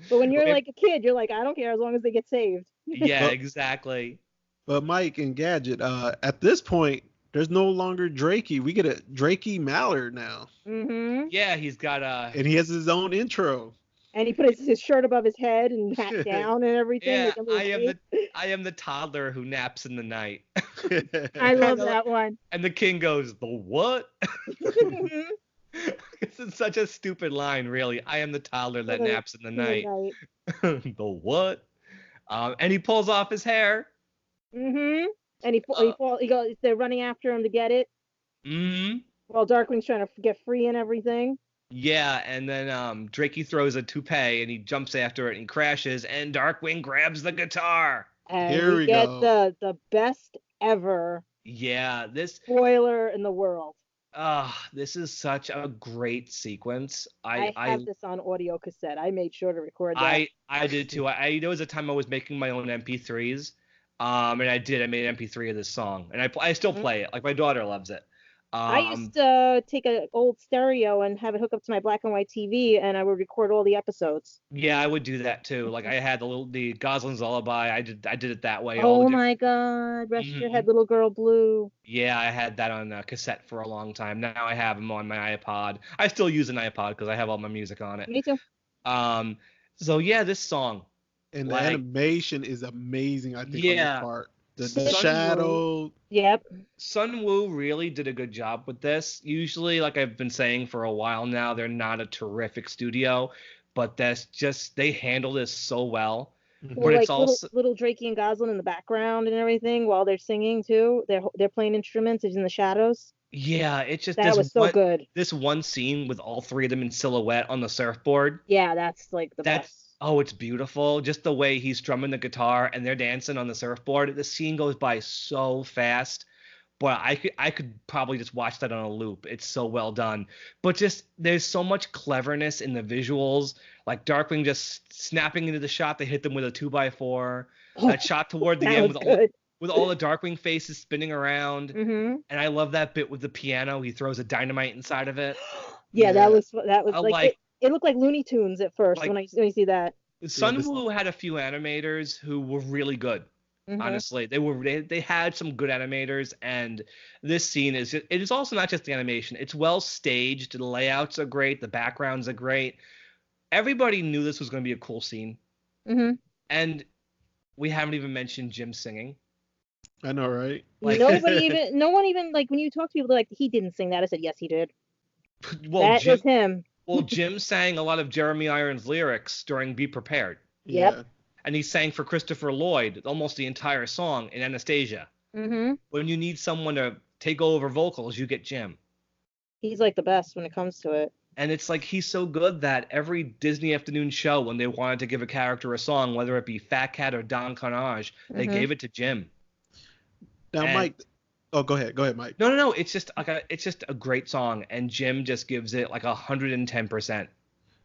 But when you're like a kid, you're like, I don't care as long as they get saved. Yeah, Well- exactly. But Mike and Gadget, at this point, there's no longer Drakey. We get a Drakey Mallard now, Mm-hmm. Yeah, he's got and he has his own intro. And he put his shirt above his head and hat down and everything. Yeah, like a little cape. I am the toddler who naps in the night. I love that one. And the king goes, the what? Mhm. It's such a stupid line, really. I am the toddler that naps in the night. The what? And he pulls off his hair. Mm-hmm. And he goes. They're running after him to get it. Mm-hmm. While Darkwing's trying to get free and everything. Yeah, and then Drakey throws a toupee and he jumps after it and he crashes and Darkwing grabs the guitar. And Here we get go. the best ever Yeah, spoiler in the world. this is such a great sequence. I have this on audio cassette. I made sure to record that. I did too. There was a time I was making my own MP3s, and I made an MP3 of this song, and I still play it. Like my daughter loves it. I used to take an old stereo and have it hook up to my black and white TV, and I would record all the episodes. Yeah, I would do that too. Like I had the Gosling's Lullaby. I did it that way. Oh my God! Rest your head, little girl blue. Yeah, I had that on cassette for a long time. Now I have them on my iPod. I still use an iPod because I have all my music on it. Me too. So yeah, this song. And Like- the animation is amazing, I think, on Yeah. this part. The Sun shadow. Yep. Sun Woo really did a good job with this. Usually, like I've been saying for a while now, they're not a terrific studio, but they handle this so well. Mhm. But it's like also little Drakey and Goslin in the background and everything while they're singing too. They're playing instruments in the shadows. yeah, it's just That was so good. This one scene with all three of them in silhouette on the surfboard. Yeah, that's like the best. Oh, it's beautiful. Just the way he's strumming the guitar and they're dancing on the surfboard. The scene goes by so fast. But I could probably just watch that on a loop. It's so well done. But just there's so much cleverness in the visuals. Like Darkwing just snapping into the shot. They hit them with a 2x4. That shot toward the That end was good. with all the Darkwing faces spinning around. Mm-hmm. And I love that bit with the piano. He throws a dynamite inside of it. Yeah, Yeah. that was I like it looked like Looney Tunes at first Like- when you see that. Sun Woo had a few animators who were really good. Mhm. Honestly, they had some good animators, and this scene it is also not just the animation. It's well staged. The layouts are great. The backgrounds are great. Everybody knew this was going to be a cool scene, Mm-hmm. and we haven't even mentioned Jim singing. I know, right? Like- no one even like when you talk to people, they're like, he didn't sing that. I said, yes, he did. Well, That was him. Jim sang a lot of Jeremy Irons lyrics during "Be Prepared," Yep. Yeah. and he sang for Christopher Lloyd almost the entire song in Anastasia. Mm-hmm. When you need someone to take over vocals, you get Jim. He's like the best when it comes to it. And it's like he's so good that every Disney afternoon show, when they wanted to give a character a song, whether it be Fat Cat or Don Carnage, they Mhm. gave it to Jim. Now, And- Mike. Oh, go ahead, Mike. No. It's just a great song, and Jim just gives it like 110%.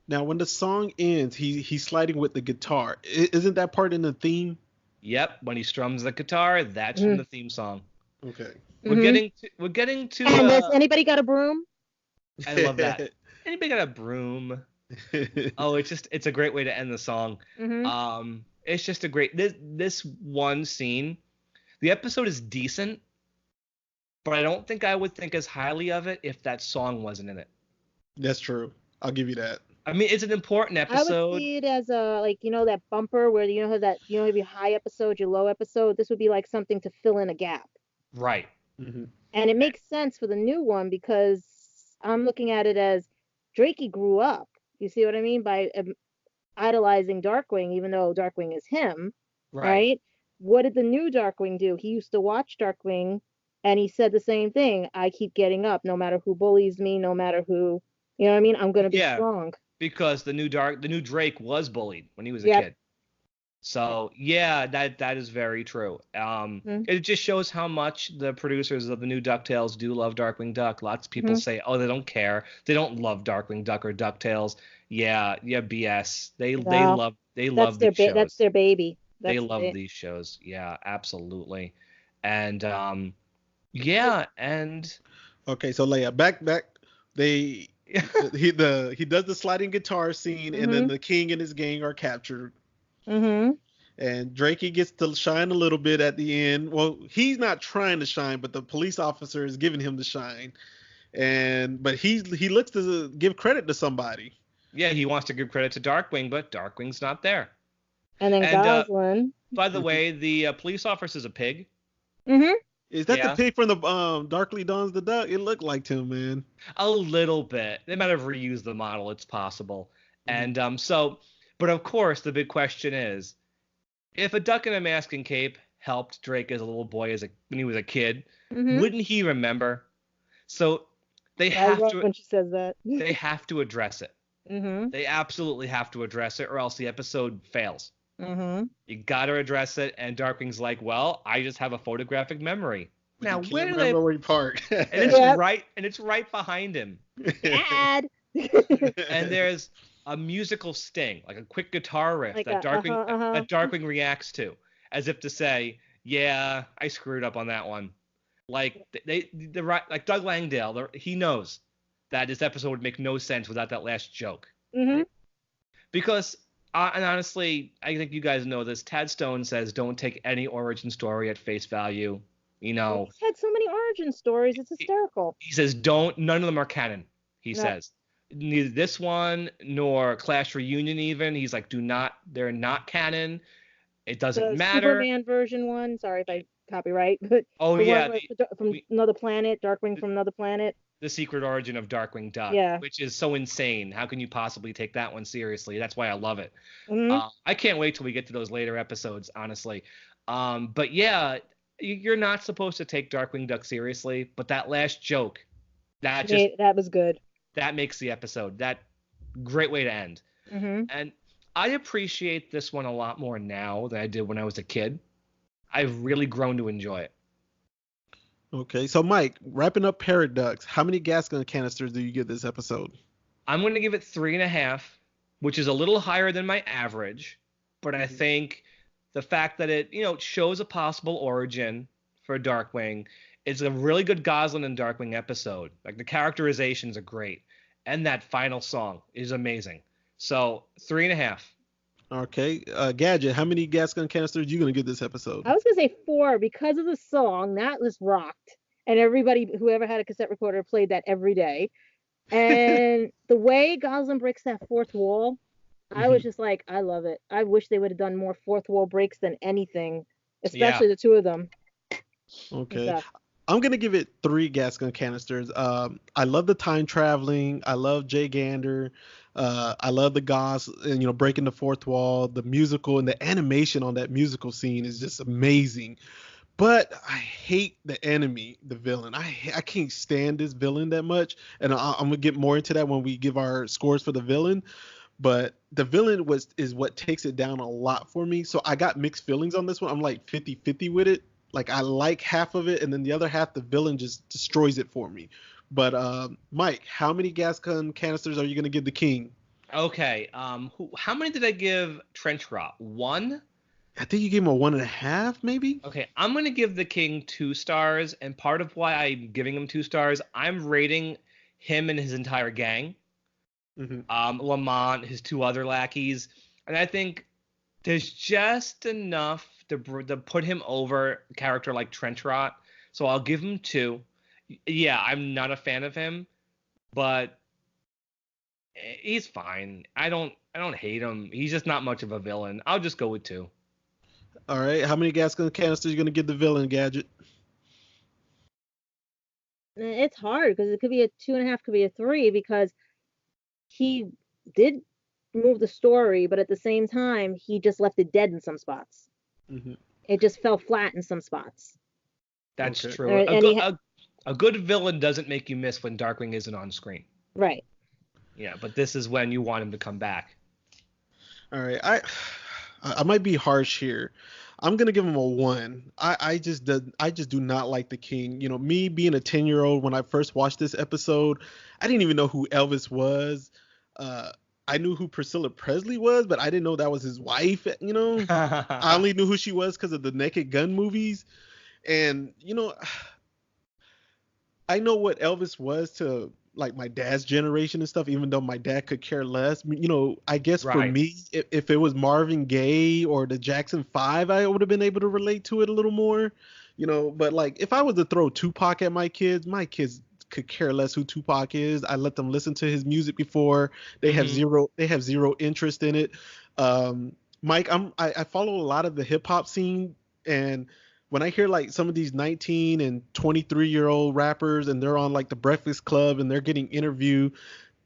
Now, when the song ends, he's sliding with the guitar. Isn't that part in the theme? Yep, when he strums the guitar, that's from the theme song. Okay. We're Mhm. getting to. And has anybody got a broom? I love that. Anybody got a broom? Oh, it's a great way to end the song. Mm-hmm. It's just a great this one scene. The episode is decent, but I don't think I would think as highly of it if that song wasn't in it. That's true. I'll give you that. I mean, it's an important I would episode. see it as a like that bumper where your high episode, your low episode. This would be like something to fill in a gap, Right. Mm-hmm. and it makes sense for the new one because I'm looking at it as Drakey grew up. You see what I mean by idolizing Darkwing, even though Darkwing is him, right? What did the new Darkwing do? He used to watch Darkwing, and he said the same thing. I keep getting up, no matter who bullies me, no matter who. You know what I mean? I'm gonna be Yeah. strong. Because the new Drake was bullied when he was a Yep. kid. So yeah, that is very true. It just shows how much the producers of the new DuckTales do love Darkwing Duck. Lots of people say, oh, they don't care. They don't love Darkwing Duck or DuckTales. Yeah, BS. They No, love that's their these shows. that's their baby. They That's love it. these shows. Yeah, absolutely. And yeah, and Okay, so Leia, back. They he does the sliding guitar scene, and then Mhm. the king and his gang are captured, Mhm. and Drakey gets to shine a little bit at the end. Well, he's not trying to shine, but the police officer is giving him the shine, but he looks to give credit to somebody. yeah, he wants to give credit to Darkwing, but Darkwing's not there. And then And Goslin. by the Mhm. way, the police officer's a pig. Mhm. Is that the Yeah, pig from the Darkly Dawns the Duck? It looked like him, man. a little bit. They might have reused the model. It's possible. Mhm. And but of course, the big question is, if a duck in a mask and cape helped Drake as a little boy when he was a kid, Mhm. wouldn't he remember? So they I have love to when she says that. they have to address it. Mhm. They absolutely have to address it, or else the episode fails. Mhm. You gotta address it, and Darkwing's like, "Well, I just have a photographic memory." But you Now, can't where do remember they? where he parked. And it's Yep. right behind him. Dad. And there's a musical sting, like a quick guitar riff Like that a uh-huh. that Darkwing reacts to, as if to say, "Yeah, I screwed up on that one." Like like Doug Langdale, he knows that this episode would make no sense without that last joke. Mhm. Because, and honestly, I think you guys know this. Tad Stone says, "Don't take any origin story at face value." You know, He's had so many origin stories. It's hysterical. he says, none of them are canon. He No. says, neither this one nor Clash Reunion even. He's like, they're not canon. It doesn't The matter. Superman version one. Sorry if I copyright, but Oh the yeah, one from another planet, Darkwing from another planet. the secret origin of Darkwing Duck, Yeah. which is so insane. How can you possibly take that one seriously? That's why I love it. Mhm. I can't wait till we get to those later episodes, honestly. But yeah, you're not supposed to take Darkwing Duck seriously, but that last joke, that was good. that makes the episode. That great way to end. Mhm. And I appreciate this one a lot more now than I did when I was a kid. I've really grown to enjoy it. Okay, so Mike, wrapping up Paraducks, how many gas gun canisters do you give this episode? I'm going to give it 3.5, which is a little higher than my average, but I think the fact that it shows a possible origin for Darkwing. It's a really good Goslin and Darkwing episode. Like, the characterizations are great, and that final song is amazing. So 3.5. Okay, Gadget, how many gas gun canisters are you gonna give this episode? I was gonna say 4 because of the song that was rocked, and whoever had a cassette recorder played that every day. And the way Goslin breaks that fourth wall, I was just like, I love it. I wish they would have done more fourth wall breaks than anything, especially the two of them. Okay. I'm gonna give it 3 gas gun canisters. I love the time traveling. I love Jay Gander. I love the Gos, and breaking the fourth wall. The musical and the animation on that musical scene is just amazing. But I hate the enemy, the villain. I can't stand this villain that much, and I'm gonna get more into that when we give our scores for the villain. But the villain is what takes it down a lot for me. So I got mixed feelings on this one. I'm like 50-50 with it. Like, I like half of it, and then the other half, the villain just destroys it for me. But Mike, how many gas gun canisters are you gonna give the king? Okay. How many did I give Trench Rot? 1? I think you gave him a 1.5, maybe. Okay, I'm gonna give the king 2 stars, and part of why I'm giving him 2 stars, I'm rating him and his entire gang. Lamont, his 2 other lackeys, and I think there's just enough to put him over a character like Trench Rot, so I'll give him 2. Yeah, I'm not a fan of him, but he's fine. I don't hate him. He's just not much of a villain. I'll just go with 2. All right. How many gas gun canisters are you gonna give the villain, Gadget? It's hard because it could be a 2.5, could be a 3, because he did move the story, but at the same time, he just left it dead in some spots. It just fell flat in some spots. That's true. A good villain doesn't make you miss when Darkwing isn't on screen. Right. Yeah, but this is when you want him to come back. All right. I might be harsh here. I'm gonna give him a 1. I just do not like the king. Me being a 10-year-old when I first watched this episode, I didn't even know who Elvis was. I I knew who Priscilla Presley was, but I didn't know that was his wife. I only knew who she was because of the Naked Gun movies. And, I know what Elvis was to like my dad's generation and stuff, even though my dad could care less. I guess for me, if it was Marvin Gaye or the Jackson 5, I would have been able to relate to it a little more, but like if I was to throw Tupac at my kids could care less who Tupac is. I let them listen to his music before. They have zero interest in it. Mike, I follow a lot of the hip hop scene, and when I hear like some of these 19 and 23-year-old rappers and they're on like the Breakfast Club and they're getting interviewed,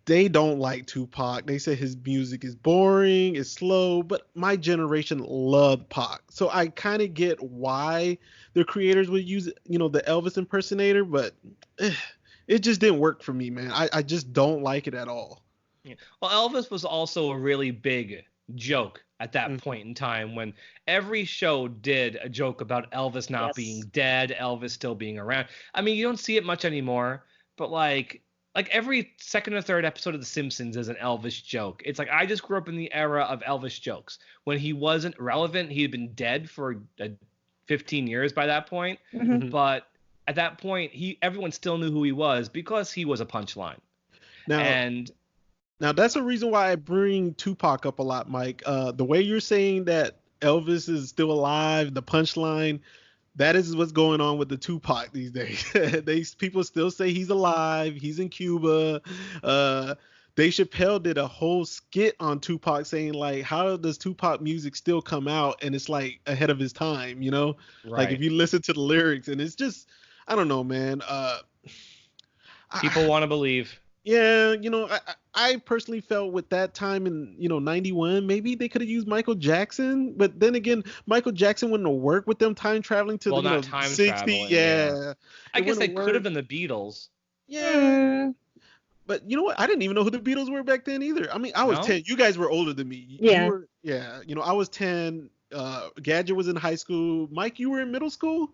they don't like Tupac. They say his music is boring, it's slow, but my generation loved Pac. So I kind of get why the creators would use, the Elvis impersonator, but it just didn't work for me, man. I just don't like it at all. Yeah. Well, Elvis was also a really big joke at that point in time, when every show did a joke about Elvis not being dead, Elvis still being around. I mean, you don't see it much anymore, but like every second or third episode of The Simpsons is an Elvis joke. It's like I just grew up in the era of Elvis jokes. When he wasn't relevant, he had been dead for 15 years by that point. But at that point, everyone still knew who he was because he was a punchline. Now, that's a reason why I bring Tupac up a lot, Mike. The way you're saying that Elvis is still alive, the punchline, that is what's going on with the Tupac these days. People still say he's alive. He's in Cuba. Dave Chappelle did a whole skit on Tupac saying, like, how does Tupac music still come out? And it's, like, ahead of his time, Right. Like, if you listen to the lyrics, and it's just, I don't know, man. People want to believe. Yeah, I personally felt with that time in, 91, maybe they could have used Michael Jackson. But then again, Michael Jackson wouldn't have worked with them time traveling to the 60s. Yeah. I guess they could have been the Beatles. Yeah. But you know what? I didn't even know who the Beatles were back then either. I mean, I was 10. You guys were older than me. Yeah. I was 10. Gadget was in high school. Mike, you were in middle school?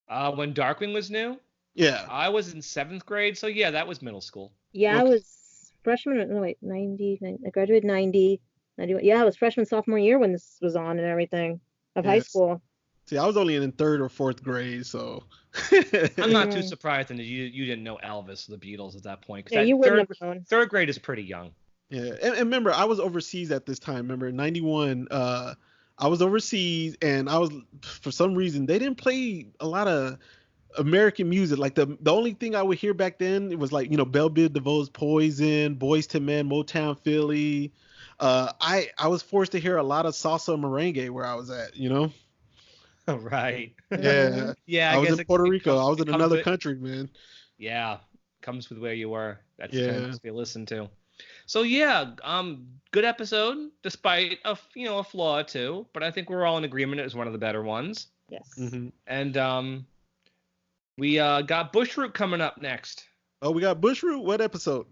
When Darkwing was new? Yeah. I was in 7th grade, so yeah, that was middle school. Yeah, I was freshman. No, wait, 90. I graduated 90. 91. Yeah, I was freshman, sophomore year when this was on and everything of high school. See, I was only in 3rd or 4th grade, so. I'm not too surprised that you didn't know Elvis, the Beatles at that point. Yeah, you wouldn't have known. 3rd grade is pretty young. Yeah, and remember, I was overseas at this time. Remember, in 91, I was overseas, and I was, for some reason, they didn't play a lot of American music. Like the only thing I would hear back then, it was like, Bell Biv DeVoe's Poison, Boyz II Men, Motown Philly. I was forced to hear a lot of salsa and merengue where I was at, Right. Yeah. Yeah. I was in Puerto Rico. I was in another country, man. Yeah. Comes with where you were. That's kind of to be listened to. So yeah, good episode, despite a flaw or two, but I think we're all in agreement it was one of the better ones. Yes. Mm-hmm. And we got Bushroot coming up next. Oh, we got Bushroot? What episode?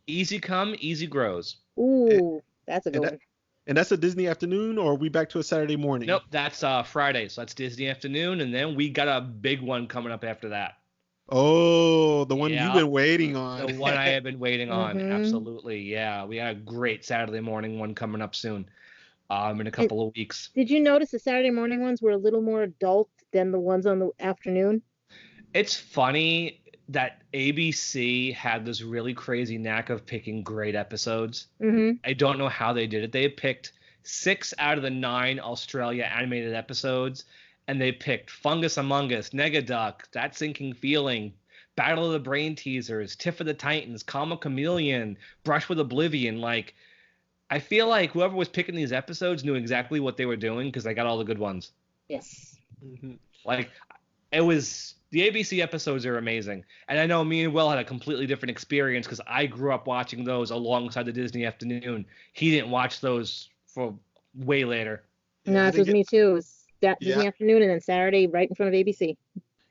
Easy Come, Easy Grows. Ooh, that's a good one. And that's a Disney afternoon, or are we back to a Saturday morning? Nope, that's Friday, so that's Disney afternoon, and then we got a big one coming up after that. Oh, the one you've been waiting on. The one I have been waiting on, absolutely, yeah. We got a great Saturday morning one coming up soon, in a couple of weeks. Did you notice the Saturday morning ones were a little more adult than the ones on the afternoon? It's funny that ABC had this really crazy knack of picking great episodes. Mm-hmm. I don't know how they did it. They picked 6 out of the 9 Australia animated episodes, and they picked Fungus Among Us, Negaduck, That Sinking Feeling, Battle of the Brain Teasers, Tiff of the Titans, Calm a Chameleon, Brush with Oblivion. Like, I feel like whoever was picking these episodes knew exactly what they were doing because they got all the good ones. Yes. Mm-hmm. Like, it was... The ABC episodes are amazing. And I know me and Will had a completely different experience because I grew up watching those alongside the Disney afternoon. He didn't watch those for way later. No, it was me too. It was Disney afternoon and then Saturday right in front of ABC.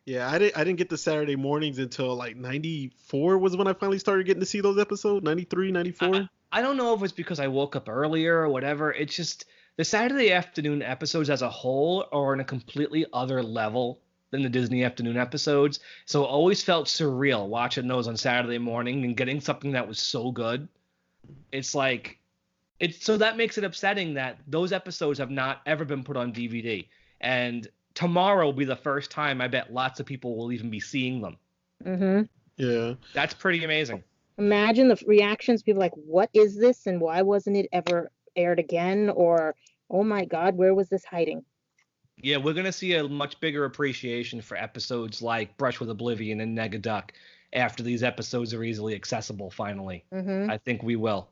Yeah, I didn't get the Saturday mornings until like 94 was when I finally started getting to see those episodes, 93, 94. I don't know if it's because I woke up earlier or whatever. It's just the Saturday afternoon episodes as a whole are on a completely other level than the Disney afternoon episodes. So it always felt surreal watching those on Saturday morning and getting something that was so good. It's like So that makes it upsetting that those episodes have not ever been put on DVD. And tomorrow will be the first time I bet lots of people will even be seeing them. Mm-hmm. Yeah. That's pretty amazing. Imagine the reactions. People like, what is this? And why wasn't it ever aired again? Or, oh my God, where was this hiding? Yeah, we're going to see a much bigger appreciation for episodes like Brush with Oblivion and Negaduck after these episodes are easily accessible finally. Mm-hmm. I think we will.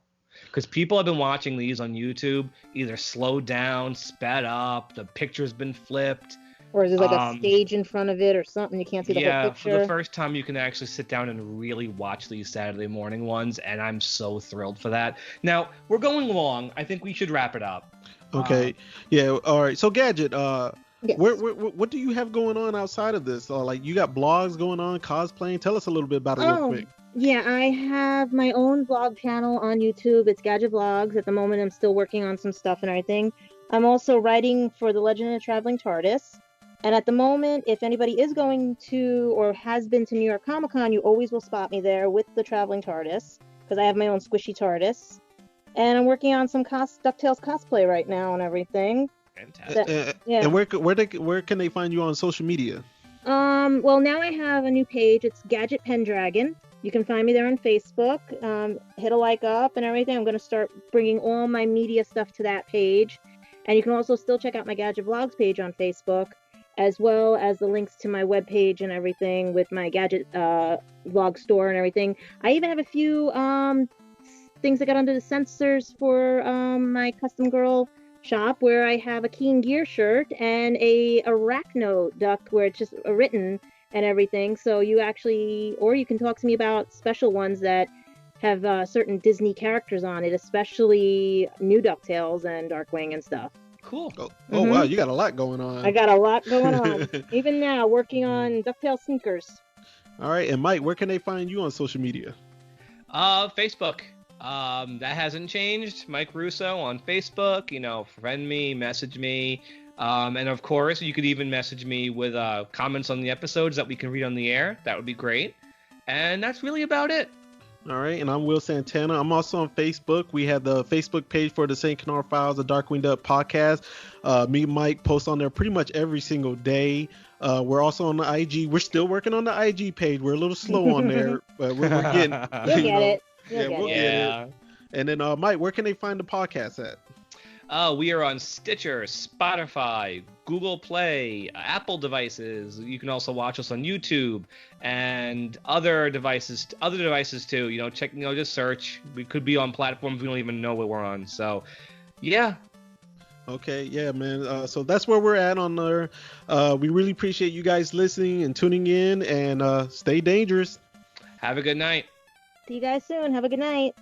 Because people have been watching these on YouTube, either slowed down, sped up, the picture's been flipped. Or is there like a stage in front of it or something? You can't see the whole picture? Yeah, for the first time you can actually sit down and really watch these Saturday morning ones, and I'm so thrilled for that. Now, we're going long. I think we should wrap it up. Okay. Yeah, all right. So, Gadget, Yes. what do you have going on outside of this? Like, you got blogs going on, cosplaying? Tell us a little bit about it real quick. Yeah, I have my own vlog channel on YouTube. It's Gadget Vlogs. At the moment, I'm still working on some stuff and everything. I'm also writing for The Legend of the Traveling TARDIS. And at the moment, if anybody is going to or has been to New York Comic Con, you always will spot me there with the Traveling TARDIS, because I have my own squishy TARDIS. And I'm working on some DuckTales cosplay right now and everything. Fantastic. Yeah. And where can they find you on social media? Well, now I have a new page. It's Gadget Pendragon. You can find me there on Facebook. Hit a like up and everything. I'm going to start bringing all my media stuff to that page. And you can also still check out my Gadget Vlogs page on Facebook, as well as the links to my webpage and everything with my Gadget vlog store and everything. I even have a few things that got under the censors for my Custom Girl shop, where I have a Keen Gear shirt and a Arachno duck where it's just written and everything. So you actually, or you can talk to me about special ones that have certain Disney characters on it, especially new DuckTales and Darkwing and stuff. Cool. Oh, wow, you got a lot going on. I got a lot going on. Even now, working on DuckTales sneakers. All right, and Mike, where can they find you on social media? Facebook. That hasn't changed. Mike Russo on Facebook. Friend me, message me. And of course, you could even message me with comments on the episodes that we can read on the air. That would be great. And that's really about it. All right, and I'm Will Santana. I'm also on Facebook. We have the Facebook page for the St. Canard Files, the Darkwing Duck podcast. Me and Mike post on there pretty much every single day. We're also on the IG. We're still working on the IG page. We're a little slow on there, but we're getting. You'll get it. We'll get it. And then, Mike, where can they find the podcast at? We are on Stitcher, Spotify, Google Play, Apple devices. You can also watch us on YouTube and other devices too. Just search. We could be on platforms we don't even know what we're on. So, yeah. Okay, yeah, man. So that's where we're at on there. We really appreciate you guys listening and tuning in, and stay dangerous. Have a good night. See you guys soon. Have a good night.